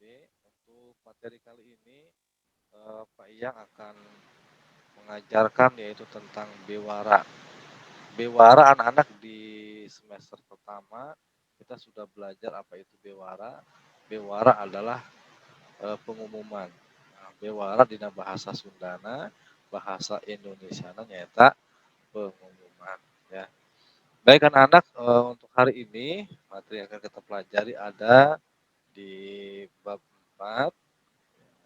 Oke, untuk materi kali ini Pak Iyang akan mengajarkan yaitu tentang bewara. Bewara anak-anak di semester pertama kita sudah belajar apa itu bewara. Bewara adalah pengumuman. Nah, bewara dina bahasa Sundana, bahasa Indonesiana nyata pengumuman ya. Baik anak-anak, untuk hari ini materi yang akan kita pelajari ada di bab 4.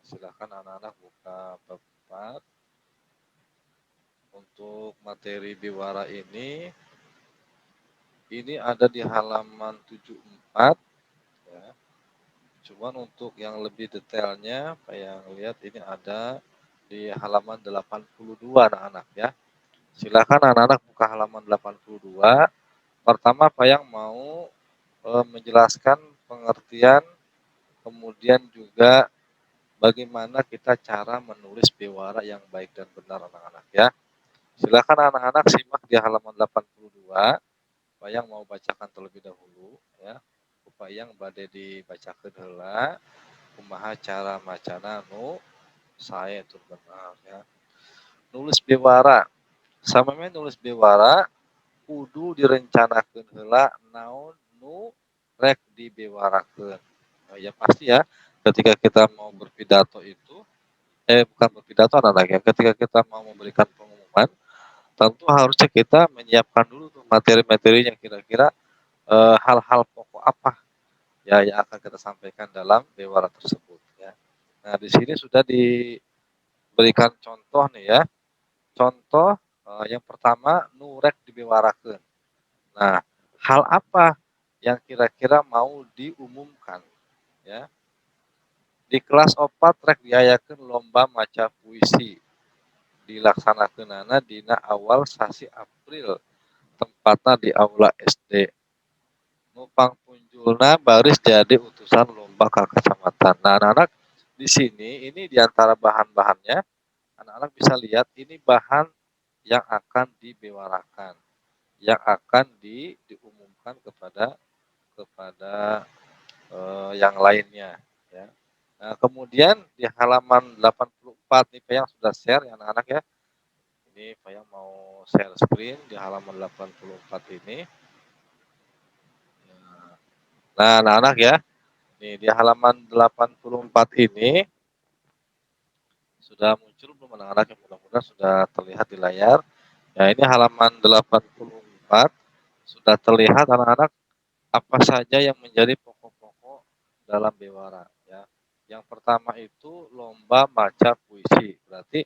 Silakan anak-anak buka bab 4. Untuk materi bewara ini ada di halaman 74 ya. Cuman untuk yang lebih detailnya, Pak yang lihat ini ada di halaman 82 anak-anak ya. Silakan anak-anak buka halaman 82. Pertama Pak yang mau menjelaskan pengertian, kemudian juga bagaimana kita cara menulis bewara yang baik dan benar anak-anak ya. Silakan anak-anak simak di halaman 82. Bayang mau bacakan terlebih dahulu ya. Upayang bade dibacakeun heula kumaha cara macana nu sae tur benar ya. Nulis bewara. Sameme nulis bewara kudu direncanakeun heula naon nu rek dibewarakeun. Nah, ya pasti ya ketika kita mau berpidato itu bukan berpidato anak-anak ya, ketika kita mau memberikan pengumuman tentu harusnya kita menyiapkan dulu tuh materi-materi yang kira-kira hal-hal pokok apa ya yang akan kita sampaikan dalam bewara tersebut ya. Nah, di sini sudah diberikan contoh nih ya. Contoh yang pertama nurek dibewarakeun. Nah, hal apa yang kira-kira mau diumumkan ya. Di kelas 4 rek diayakeun lomba maca puisi. Dilaksanakeunana dina awal sasi April. Tempatna di aula SD. Numpang punjulna baris jadi utusan lomba ke kecamatan. Nah, anak-anak di sini ini diantara bahan-bahannya, anak-anak bisa lihat ini bahan yang akan dibewarakan, yang akan diumumkan kepada kepada yang lainnya. Ya. Nah, kemudian di halaman 84 nih Pak yang sudah share ya anak-anak ya. Ini Pak yang mau share screen di halaman 84 ini. Nah, anak-anak ya, nih di halaman 84 ini sudah muncul belum anak-anak yang mudah-mudahan sudah terlihat di layar. Ya, ini halaman 84 sudah terlihat anak-anak apa saja yang menjadi pokok-pokok dalam bewara ya. Yang pertama itu lomba baca puisi. Berarti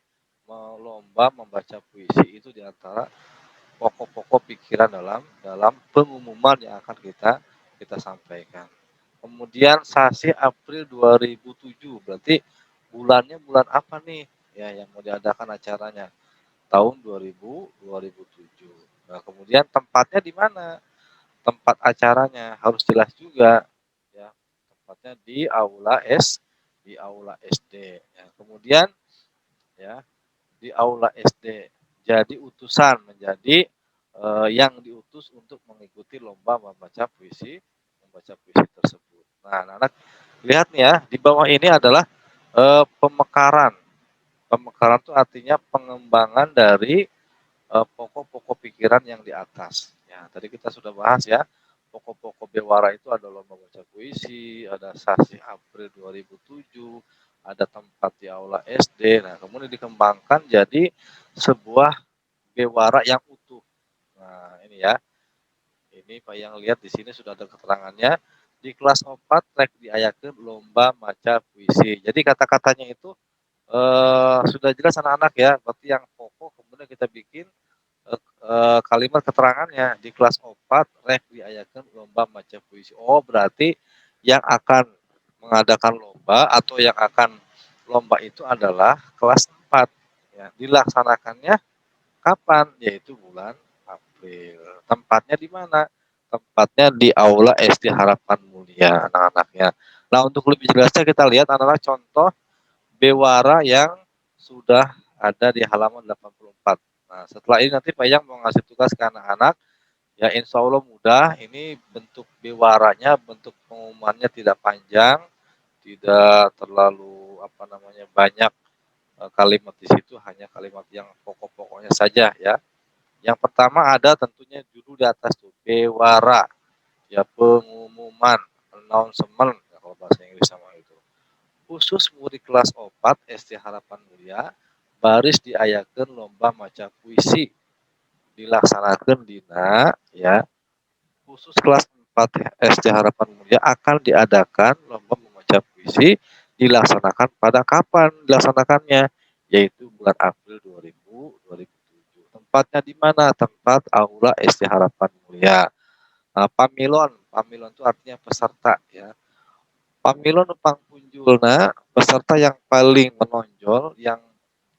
lomba membaca puisi itu diantara pokok-pokok pikiran dalam pengumuman yang akan kita sampaikan. Kemudian sasi April 2007 berarti bulannya bulan apa nih ya yang mau diadakan acaranya tahun 2007. Nah, kemudian tempatnya di mana? Tempat acaranya harus jelas juga ya. Tempatnya di aula SD ya. Kemudian ya di aula SD. Jadi utusan menjadi yang diutus untuk mengikuti lomba membaca puisi tersebut. Nah, anak-anak lihat nih ya, di bawah ini adalah pemekaran. Pemekaran itu artinya pengembangan dari pokok-pokok pikiran yang di atas. Ya, tadi kita sudah bahas ya, pokok-pokok bewara itu ada lomba baca puisi, ada sasi April 2007, ada tempat di aula SD. Nah, kemudian dikembangkan jadi sebuah bewara yang utuh. Nah, ini ya. Ini Pak yang lihat di sini sudah ada keterangannya. Di kelas 4 rek diayakeun lomba maca puisi. Jadi kata-katanya itu sudah jelas anak-anak ya. Berarti yang pokok kemudian kita bikin kalimat keterangannya di kelas 4 rek diayakeun lomba maca puisi. Oh, berarti yang akan mengadakan lomba atau yang akan lomba itu adalah kelas 4 ya. Dilaksanakannya kapan? Yaitu bulan April. Tempatnya di mana? Tempatnya di aula SD Harapan Mulia anak-anaknya. Nah, untuk lebih jelasnya kita lihat anak-anak contoh bewara yang sudah ada di halaman 84. Nah, setelah ini nanti Pak Yang mau ngasih tugas ke anak-anak. Ya, insya Allah mudah. Ini bentuk bewaranya, bentuk pengumumannya tidak panjang, tidak terlalu apa namanya banyak kalimat di situ, hanya kalimat yang pokok-pokoknya saja ya. Yang pertama ada tentunya judul di atas tuh, bewara, ya pengumuman, announcement ya, kalau bahasa Inggris sama itu. Khusus murid kelas 4 SD Harapan Mulia, baris diayakeun lomba maca puisi dilaksanakan dina ya. Khusus kelas 4 SD Harapan Mulia akan diadakan lomba membaca puisi dilaksanakan pada kapan dilaksanakannya? Yaitu bulan April 2007. Tempatnya di mana? Tempat Aula SD Harapan Mulia. Nah, pamilon, pamilon itu artinya peserta ya. Pamilon numpang punjulna, peserta yang paling menonjol, yang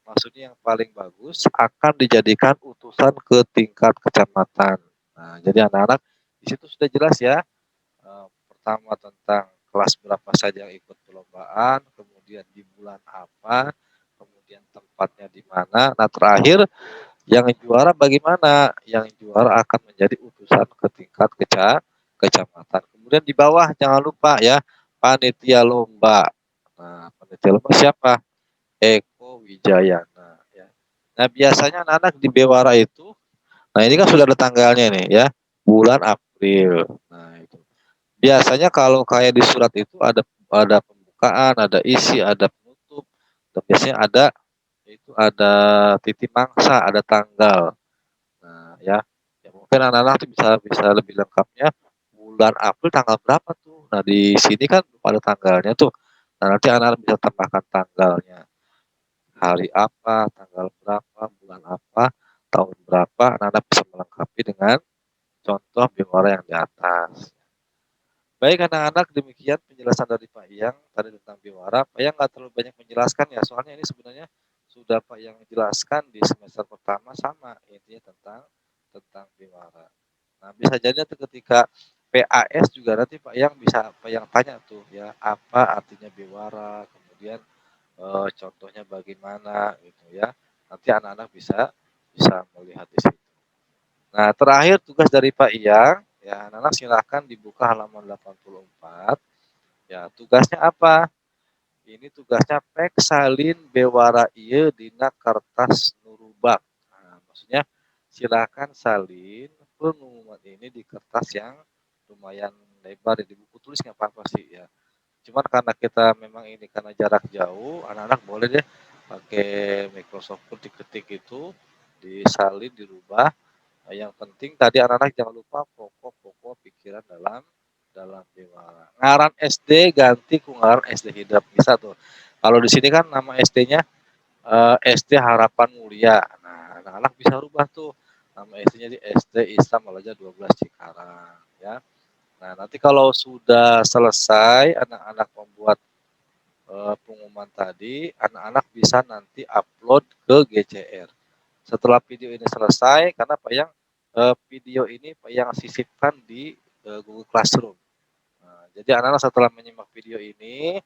maksudnya yang paling bagus akan dijadikan utusan ke tingkat kecamatan. Nah, jadi anak-anak di situ sudah jelas ya. Pertama tentang kelas berapa saja yang ikut perlombaan, kemudian di bulan apa, kemudian tempatnya di mana. Nah, terakhir yang juara bagaimana? Yang juara akan menjadi utusan ke tingkat kecamatan. Kemudian di bawah jangan lupa ya, panitia lomba. Nah, panitia lomba siapa? Eko Wijayana ya. Nah, biasanya anak-anak di Bewara itu, nah ini kan sudah ada tanggalnya nih ya, bulan April. Nah, itu. Biasanya kalau kayak di surat itu ada pembukaan, ada isi, ada penutup, dan biasanya ada titik mangsa, ada tanggal. Nah, ya, ya mungkin anak-anak tuh bisa bisa lebih lengkapnya bulan April tanggal berapa tuh. Nah, di sini kan ada tanggalnya tuh. Nah, nanti anak-anak bisa tambahkan tanggalnya. Hari apa, tanggal berapa, bulan apa, tahun berapa, anak-anak bisa melengkapi dengan contoh bimbara yang di atas. Baik anak-anak, demikian penjelasan dari Pak Iyang tadi tentang biwara. Pak Iyang nggak terlalu banyak menjelaskan ya, soalnya ini sebenarnya sudah Pak Iyang jelaskan di semester pertama sama intinya tentang biwara. Nah, bisa jadi nanti ketika PAS juga nanti Pak Iyang bisa Pak Iyang tanya tuh ya, apa artinya biwara, kemudian contohnya bagaimana gitu ya. Nanti anak-anak bisa bisa melihat di situ. Nah, terakhir tugas dari Pak Iyang, ya anak-anak silakan dibuka halaman 84. Ya, tugasnya apa? Ini tugasnya pek salin bewara ieu dina kertas nurubak. Nah, maksudnya silakan salin pengumuman ini di kertas yang lumayan lebar di buku tulis nggak apa-apa sih ya. Cuman karena kita memang ini karena jarak jauh, anak-anak boleh deh pakai Microsoft Word diketik itu, disalin, dirubah. Nah, yang penting tadi anak-anak jangan lupa pokok-pokok pikiran dalam dalam Bewara. Ngaran SD ganti ku ngaran SD Hidap bisa tuh. Kalau di sini kan nama SD-nya SD Harapan Mulia. Nah, anak-anak bisa rubah tuh nama SD-nya di SD Islam Al 12 Cikarang ya. Nah, nanti kalau sudah selesai anak-anak membuat pengumuman tadi, anak-anak bisa nanti upload ke GCR. Setelah video ini selesai, karena Pak Yang video ini Pak Yang sisipkan di Google Classroom. Nah, jadi anak-anak setelah menyimak video ini,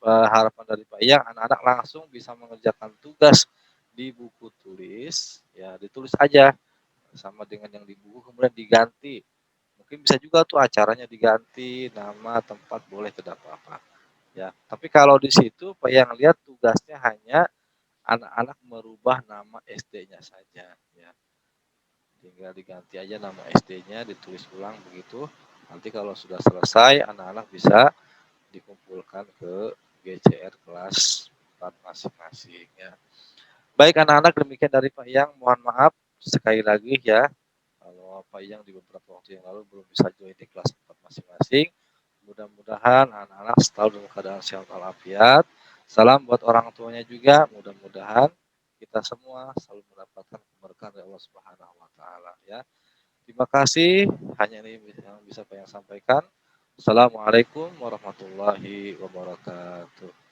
harapan dari Pak Yang, anak-anak langsung bisa mengerjakan tugas di buku tulis, ya ditulis aja sama dengan yang di buku, kemudian diganti. Mungkin bisa juga tuh acaranya diganti, nama, tempat boleh tidak apa-apa. Ya, tapi kalau di situ Pak yang lihat tugasnya hanya anak-anak merubah nama SD-nya saja ya. Tinggal diganti aja nama SD-nya, ditulis ulang begitu. Nanti kalau sudah selesai anak-anak bisa dikumpulkan ke GCR kelas 4 masing-masing ya. Baik anak-anak, demikian dari Pak Yang. Mohon maaf sekali lagi ya kalau Pak Yang di beberapa waktu yang lalu belum bisa join di kelas 4 masing-masing. Mudah-mudahan anak-anak selalu dalam keadaan sehat walafiat. Salam buat orang tuanya juga. Mudah-mudahan kita semua selalu mendapatkan keberkahan dari Allah Subhanahu wa taala ya. Terima kasih. Hanya ini yang bisa saya sampaikan. Assalamualaikum warahmatullahi wabarakatuh.